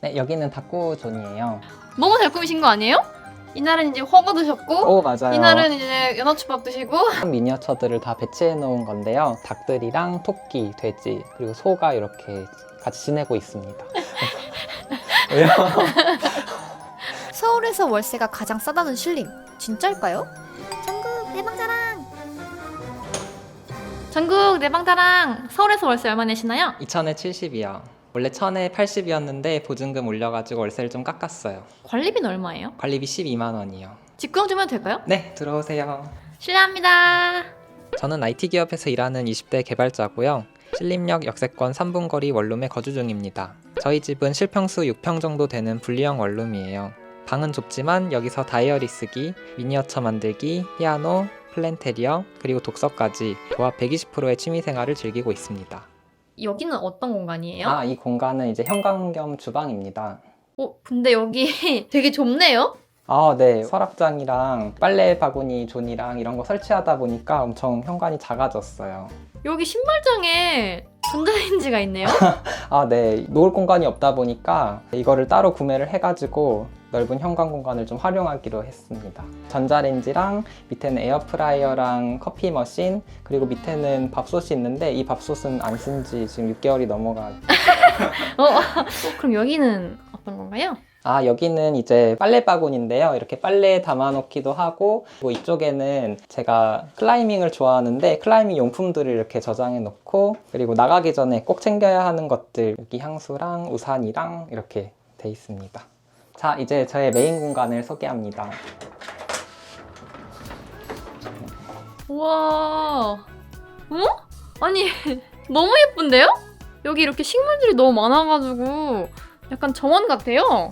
네, 여기는 닭구존이에요. 너무 잘 꾸미신 거 아니에요? 이날은 이제 허거 드셨고 오, 맞아요. 이날은 이제 연어초밥 드시고 미니어처들을 다 배치해 놓은 건데요. 닭들이랑 토끼, 돼지, 그리고 소가 이렇게 같이 지내고 있습니다. 왜요? 서울에서 월세가 가장 싸다는 신림 진짜일까요? 전국 대방자랑. 전국 내방자랑 서울에서 월세 얼마 내시나요? 2,000에 70이요. 원래 1,000에 80이었는데 보증금 올려가지고 월세를 좀 깎았어요. 관리비는 얼마예요? 관리비 12만 원이요. 직구형 좀 해도 될까요? 네, 들어오세요. 실례합니다. 저는 IT 기업에서 일하는 20대 개발자고요. 신림역 역세권 3분 거리 원룸에 거주 중입니다. 저희 집은 실평수 6평 정도 되는 분리형 원룸이에요. 방은 좁지만 여기서 다이어리 쓰기, 미니어처 만들기, 피아노, 플랜테리어, 그리고 독서까지 조합 120%의 취미생활을 즐기고 있습니다. 여기는 어떤 공간이에요? 아, 이 공간은 이제 현관 겸 주방입니다. 근데 여기 되게 좁네요? 아, 네. 서랍장이랑 빨래 바구니 존이랑 이런 거 설치하다 보니까 엄청 현관이 작아졌어요. 여기 신발장에 전자레인지가 있네요? 아, 네. 놓을 공간이 없다 보니까 이거를 따로 구매를 해가지고 넓은 현관 공간을 좀 활용하기로 했습니다. 전자레인지랑 밑에는 에어프라이어랑 커피 머신, 그리고 밑에는 밥솥이 있는데 이 밥솥은 안 쓴 지 지금 6개월이 넘어가. 그럼 여기는 어떤 건가요? 아, 여기는 이제 빨래 바구니인데요. 이렇게 빨래 담아놓기도 하고, 그리고 이쪽에는 제가 클라이밍을 좋아하는데 클라이밍 용품들을 이렇게 저장해 놓고, 그리고 나가기 전에 꼭 챙겨야 하는 것들, 여기 향수랑 우산이랑 이렇게 돼 있습니다. 자, 이제 저의 메인 공간을 소개합니다. 우와. 아니 너무 예쁜데요? 여기 이렇게 식물들이 너무 많아가지고 약간 정원 같아요.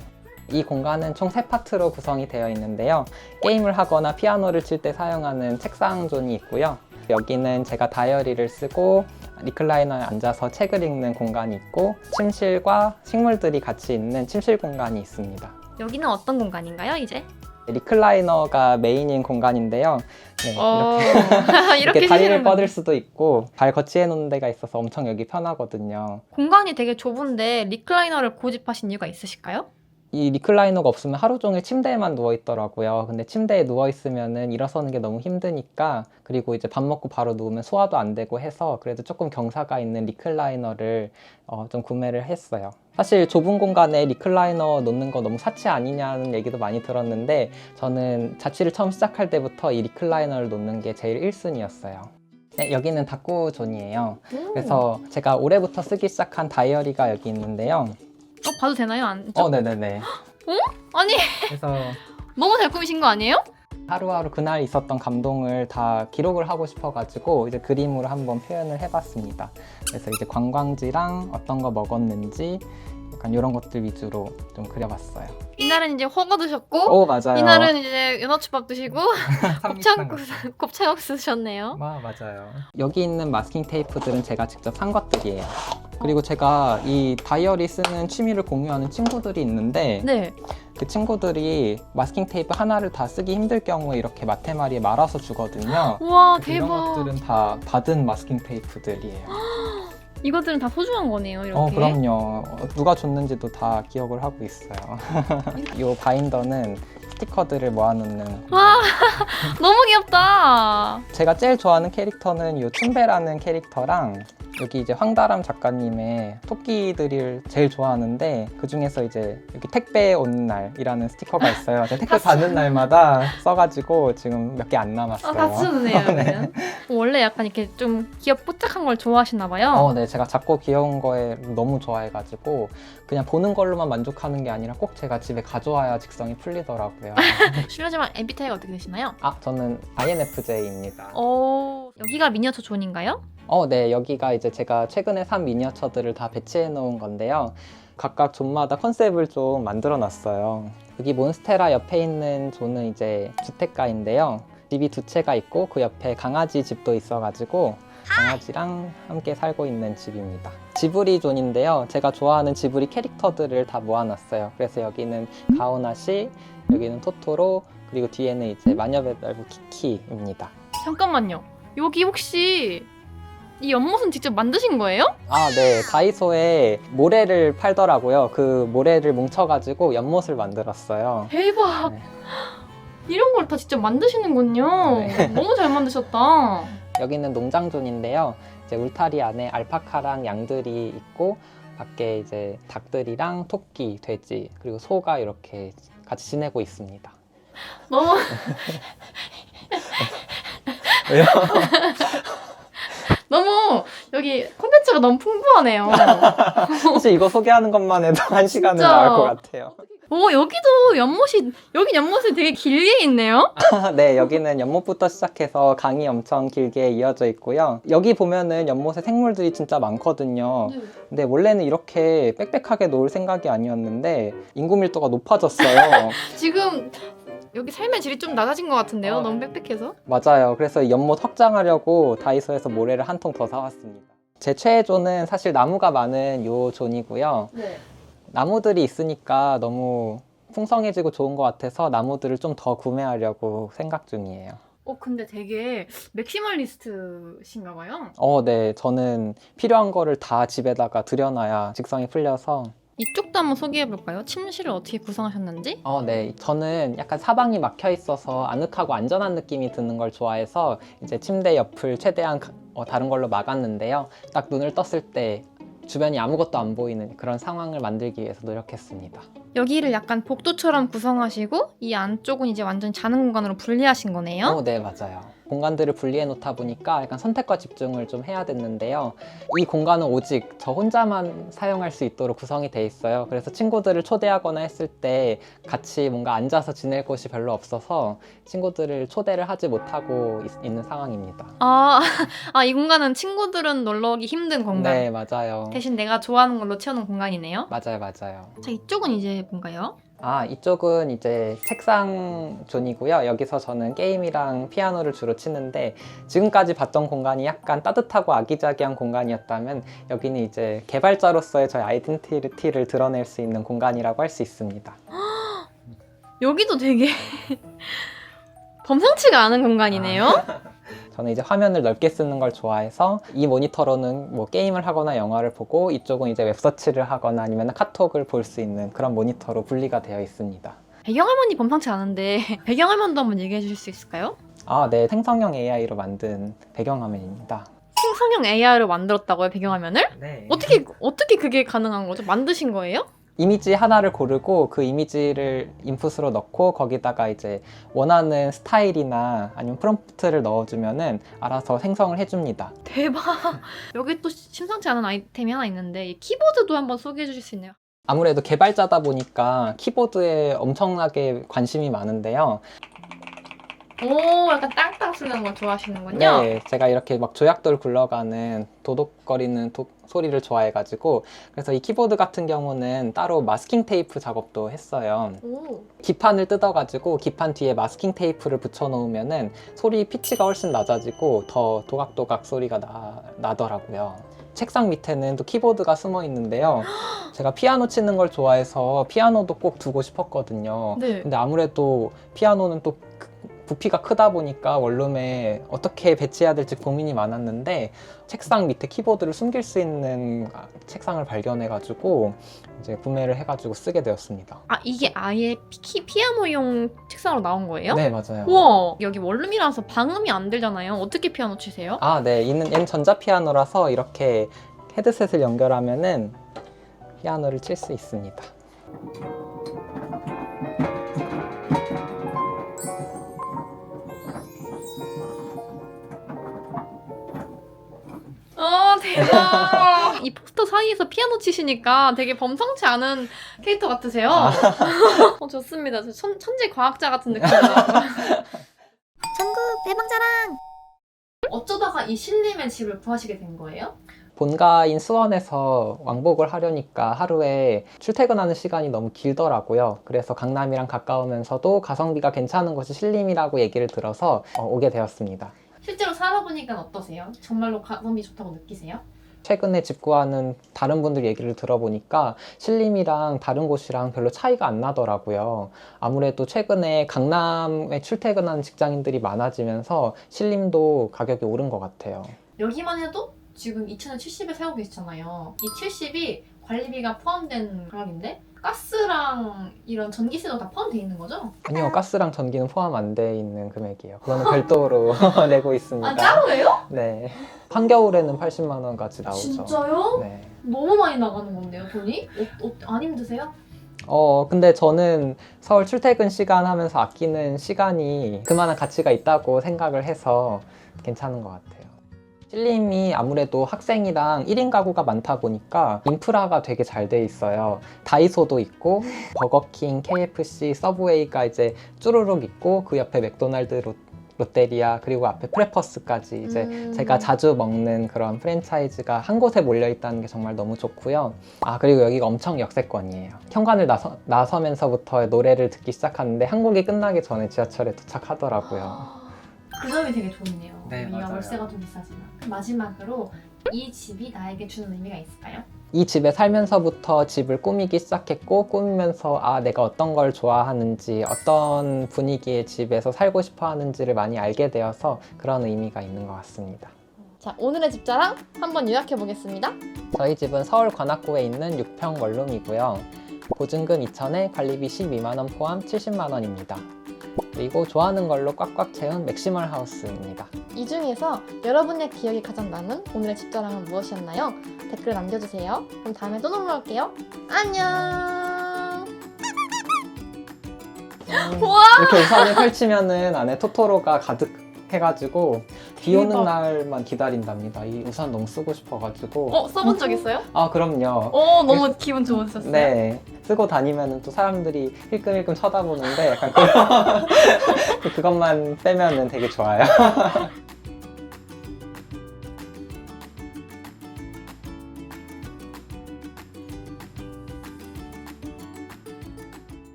이 공간은 총 3파트로 구성이 되어 있는데요. 게임을 하거나 피아노를 칠 때 사용하는 책상 존이 있고요. 여기는 제가 다이어리를 쓰고 리클라이너에 앉아서 책을 읽는 공간이 있고, 침실과 식물들이 같이 있는 침실 공간이 있습니다. 여기는 어떤 공간인가요 이제? 리클라이너가 메인인 공간인데요. 네, 이렇게 이렇게 다리를 쉬시는 뻗을 수도 있고 발 거치해 놓는 데가 있어서 엄청 여기 편하거든요. 공간이 되게 좁은데 리클라이너를 고집하신 이유가 있으실까요? 이 리클라이너가 없으면 하루 종일 침대에만 누워 있더라고요. 근데 침대에 누워 있으면은 일어서는 게 너무 힘드니까, 그리고 이제 밥 먹고 바로 누우면 소화도 안 되고 해서 그래도 조금 경사가 있는 리클라이너를 좀 구매를 했어요. 사실 좁은 공간에 리클라이너 놓는 거 너무 사치 아니냐는 얘기도 많이 들었는데, 저는 자취를 처음 시작할 때부터 이 리클라이너를 놓는 게 제일 1순위였어요. 네, 여기는 닭구존이에요. 그래서 제가 올해부터 쓰기 시작한 다이어리가 여기 있는데요. 봐도 되나요? 안? 네네네. 아니 그래서 너무 잘 꾸미신 거 아니에요? 하루하루 그날 있었던 감동을 다 기록을 하고 싶어가지고 이제 그림으로 한번 표현을 해봤습니다. 그래서 이제 관광지랑 어떤 거 먹었는지 약간 이런 것들 위주로 좀 그려봤어요. 이날은 이제 허거 드셨고 오, 맞아요. 이날은 이제 연어초밥 드시고 삼겹살. 곱창국수 드셨네요. 맞아요. 여기 있는 마스킹 테이프들은 제가 직접 산 것들이에요. 그리고 제가 이 다이어리 쓰는 취미를 공유하는 친구들이 있는데, 네. 그 친구들이 마스킹 테이프 하나를 다 쓰기 힘들 경우에 이렇게 마테마리에 말아서 주거든요. 우와 그래서 이런 대박. 것들은 다 받은 마스킹 테이프들이에요. 이것들은 다 소중한 거네요. 이렇게. 그럼요. 누가 줬는지도 다 기억을 하고 있어요. 이 바인더는 스티커들을 모아놓는. 와 너무 귀엽다. 제가 제일 좋아하는 캐릭터는 이 춘배라는 캐릭터랑, 여기 이제 황다람 작가님의 토끼들을 제일 좋아하는데, 그 중에서 이제 여기 택배 오는 날이라는 스티커가 있어요. 제가 택배 받는 날마다 써가지고 지금 몇 개 안 남았어요. 다 쓰네요. 네. 원래 약간 이렇게 좀 귀엽 뽀짝한 걸 좋아하시나 봐요. 네, 제가 작고 귀여운 거에 너무 좋아해가지고 그냥 보는 걸로만 만족하는 게 아니라 꼭 제가 집에 가져와야 직성이 풀리더라고요. 실례지만 MBTI가 어떻게 되시나요? 저는 INFJ입니다. 여기가 미니어처 존인가요? 네, 여기가 이제 제가 최근에 산 미니어처들을 다 배치해 놓은 건데요. 각각 존마다 컨셉을 좀 만들어 놨어요. 여기 몬스테라 옆에 있는 존은 이제 주택가인데요. 집이 2채가 있고 그 옆에 강아지 집도 있어가지고 강아지랑 함께 살고 있는 집입니다. 지브리 존인데요. 제가 좋아하는 지브리 캐릭터들을 다 모아놨어요. 그래서 여기는 가오나시, 여기는 토토로, 그리고 뒤에는 이제 마녀배달부 키키입니다. 잠깐만요. 여기 혹시 이 연못은 직접 만드신 거예요? 아, 네. 다이소에 모래를 팔더라고요. 그 모래를 뭉쳐가지고 연못을 만들었어요. 대박. 네. 이런 걸 다 직접 만드시는군요. 네. 너무 잘 만드셨다. 여기는 농장존인데요. 이제 울타리 안에 알파카랑 양들이 있고 밖에 이제 닭들이랑 토끼, 돼지 그리고 소가 이렇게 같이 지내고 있습니다. 너무 왜요? 너무 여기 콘텐츠가 너무 풍부하네요. 사실 이거 소개하는 것만 해도 한 시간은 진짜. 나올 것 같아요. 오, 여기도 여기 연못이 되게 길게 있네요. 네, 여기는 연못부터 시작해서 강이 엄청 길게 이어져 있고요. 여기 보면은 연못에 생물들이 진짜 많거든요. 근데 원래는 이렇게 빽빽하게 놓을 생각이 아니었는데 인구 밀도가 높아졌어요. 지금 여기 삶의 질이 좀 낮아진 것 같은데요. 아, 너무 빽빽해서. 맞아요. 그래서 연못 확장하려고 다이소에서 모래를 한 통 더 사왔습니다. 제 최애 존은 사실 나무가 많은 요 존이고요. 네. 나무들이 있으니까 너무 풍성해지고 좋은 것 같아서 나무들을 좀 더 구매하려고 생각 중이에요. 근데 되게 맥시멀리스트신가 봐요. 네. 저는 필요한 거를 다 집에다가 들여놔야 직성이 풀려서. 이쪽도 한번 소개해볼까요? 침실을 어떻게 구성하셨는지? 네. 저는 약간 사방이 막혀 있어서 아늑하고 안전한 느낌이 드는 걸 좋아해서 이제 침대 옆을 최대한 다른 걸로 막았는데요. 딱 눈을 떴을 때 주변이 아무것도 안 보이는 그런 상황을 만들기 위해서 노력했습니다. 여기를 약간 복도처럼 구성하시고 이 안쪽은 이제 완전 자는 공간으로 분리하신 거네요. 네, 맞아요. 공간들을 분리해 놓다 보니까 약간 선택과 집중을 좀 해야 됐는데요. 이 공간은 오직 저 혼자만 사용할 수 있도록 구성이 돼 있어요. 그래서 친구들을 초대하거나 했을 때 같이 뭔가 앉아서 지낼 곳이 별로 없어서 친구들을 초대를 하지 못하고 있는 상황입니다. 이 공간은 친구들은 놀러 오기 힘든 공간. 네, 맞아요. 대신 내가 좋아하는 걸로 채우는 공간이네요. 맞아요. 자, 이쪽은 이제 뭔가요? 이쪽은 이제 책상 존이고요. 여기서 저는 게임이랑 피아노를 주로 치는데 지금까지 봤던 공간이 약간 따뜻하고 아기자기한 공간이었다면 여기는 이제 개발자로서의 저의 아이덴티티를 드러낼 수 있는 공간이라고 할 수 있습니다. 여기도 되게 범상치가 않은 공간이네요. 저는 이제 화면을 넓게 쓰는 걸 좋아해서 이 모니터로는 뭐 게임을 하거나 영화를 보고 이쪽은 이제 웹서치를 하거나 아니면 카톡을 볼 수 있는 그런 모니터로 분리가 되어 있습니다. 배경화면이 범상치 않은데 배경화면도 한번 얘기해 주실 수 있을까요? 네. 생성형 AI로 만든 배경화면입니다. 생성형 AI로 만들었다고요, 배경화면을? 네. 어떻게 그게 가능한 거죠? 만드신 거예요? 이미지 하나를 고르고 그 이미지를 인풋으로 넣고 거기다가 이제 원하는 스타일이나 아니면 프롬프트를 넣어주면은 알아서 생성을 해줍니다. 대박. 여기 또 심상치 않은 아이템이 하나 있는데 이 키보드도 한번 소개해 주실 수 있나요? 아무래도 개발자다 보니까 키보드에 엄청나게 관심이 많은데요. 오, 약간 땅땅 소리 나는 걸 좋아하시는군요. 네, 제가 이렇게 막 조약돌 굴러가는 도독거리는 소리를 좋아해가지고 그래서 이 키보드 같은 경우는 따로 마스킹 테이프 작업도 했어요. 오. 기판을 뜯어가지고 기판 뒤에 마스킹 테이프를 붙여놓으면은 소리 피치가 훨씬 낮아지고 더 도각도각 소리가 나더라고요. 책상 밑에는 또 키보드가 숨어 있는데요. 제가 피아노 치는 걸 좋아해서 피아노도 꼭 두고 싶었거든요. 네. 근데 아무래도 피아노는 또 부피가 크다 보니까 원룸에 어떻게 배치해야 될지 고민이 많았는데 책상 밑에 키보드를 숨길 수 있는 책상을 발견해가지고 이제 구매를 해가지고 쓰게 되었습니다. 이게 아예 피아노용 책상으로 나온 거예요? 네, 맞아요. 우와, 여기 원룸이라서 방음이 안 되잖아요. 어떻게 피아노 치세요? 네. 얘는 전자피아노라서 이렇게 헤드셋을 연결하면은 피아노를 칠 수 있습니다. 대박. 이 포스터 사이에서 피아노 치시니까 되게 범상치 않은 캐릭터 같으세요. 좋습니다. 저 천재 과학자 같은 느낌이에요. 전국 대방자랑. 어쩌다가 이 신림의 집을 구하시게 된 거예요? 본가인 수원에서 왕복을 하려니까 하루에 출퇴근하는 시간이 너무 길더라고요. 그래서 강남이랑 가까우면서도 가성비가 괜찮은 곳이 신림이라고 얘기를 들어서 오게 되었습니다. 실제로 살아보니까 어떠세요? 정말로 가성비 좋다고 느끼세요? 최근에 집 구하는 다른 분들 얘기를 들어보니까 신림이랑 다른 곳이랑 별로 차이가 안 나더라고요. 아무래도 최근에 강남에 출퇴근하는 직장인들이 많아지면서 신림도 가격이 오른 것 같아요. 여기만 해도 지금 2,070에 살고 계시잖아요. 이 70이 관리비가 포함된 가격인데 가스랑 이런 전기세도 다 포함되어 있는 거죠? 아니요, 가스랑 전기는 포함 안 돼 있는 금액이에요. 그거는 별도로 내고 있습니다. 아, 따로예요? 네. 한겨울에는 80만 원까지 나오죠. 진짜요? 네. 너무 많이 나가는 건데요, 돈이? 안 힘드세요? 근데 저는 서울 출퇴근 시간 하면서 아끼는 시간이 그만한 가치가 있다고 생각을 해서 괜찮은 것 같아요. 신림이 아무래도 학생이랑 1인 가구가 많다 보니까 인프라가 되게 잘 돼 있어요. 다이소도 있고 버거킹, KFC, 서브웨이가 이제 쭈루룩 있고 그 옆에 맥도날드, 롯데리아 그리고 앞에 프레퍼스까지 이제 제가 자주 먹는 그런 프랜차이즈가 한 곳에 몰려 있다는 게 정말 너무 좋고요. 아, 그리고 여기가 엄청 역세권이에요. 현관을 나서면서부터 노래를 듣기 시작하는데 한국이 끝나기 전에 지하철에 도착하더라고요. 그 점이 되게 좋네요. 네, 여기가 맞아요. 월세가 좀 비싸지만. 마지막으로 이 집이 나에게 주는 의미가 있을까요? 이 집에 살면서부터 집을 꾸미기 시작했고 꾸미면서 내가 어떤 걸 좋아하는지 어떤 분위기의 집에서 살고 싶어 하는지를 많이 알게 되어서 그런 의미가 있는 것 같습니다. 자, 오늘의 집자랑 한번 요약해 보겠습니다. 저희 집은 서울 관악구에 있는 6평 원룸이고요. 보증금 2,000에 관리비 12만 원 포함 70만 원입니다. 그리고 좋아하는 걸로 꽉꽉 채운 맥시멀 하우스입니다. 이 중에서 여러분의 기억이 가장 남은 오늘의 집자랑은 무엇이었나요? 댓글 남겨주세요. 그럼 다음에 또 놀러 올게요. 안녕! 이렇게 우산을 펼치면은 안에 토토로가 가득 해가지고 비 오는 대박. 날만 기다린답니다. 이 우산 너무 쓰고 싶어가지고. 써본 적 있어요? 아, 그럼요. 너무 기분 좋으셨어요? 네. 쓰고 다니면은 또 사람들이 힐끔힐끔 쳐다보는데 약간 그것만 빼면은 되게 좋아요.